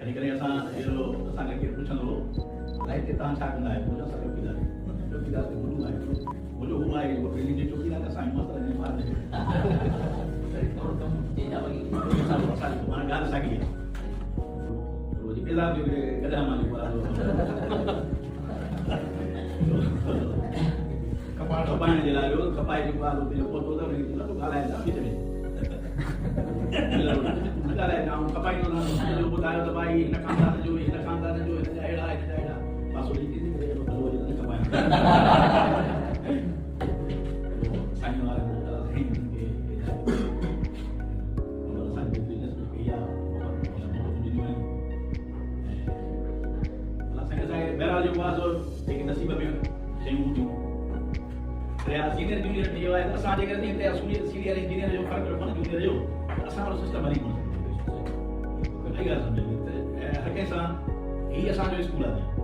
कॾहिं कॾहिं असांखे केरु पुछंदो हो लाइफ ते तव्हां छा कंदा आहियो चोकीदार चोकीदार ते गुरू आहे मुंहिंजो हू आहे दिल्ली जे चोकीदार असांजे मस्तु ॿार माना ॻाल्हि साॻी आहे किला जो गॾा मालिक कपाइण जे लाइ कपाए जेको आहे पहुतो त ॻाल्हाए विच में कपाईंदो न ॿुधायो त भई हिन खानदान जो हिन खानदान जो हिन जा अहिड़ा हिन जा अहिड़ा पासो कपाइण साईं वारे बहरहाल जेको आहे जेके नसीब में शयूं हूंदियूं सीनियर जूनियर में इहो आहे त असां जेकर सीनियर इंजीनियर जो फ़र्क़ु रखो न जूनियर जो असां वारो सिस्टम हली कोन सघंदो हर कंहिं सां हीउ असांजो स्कूल आहे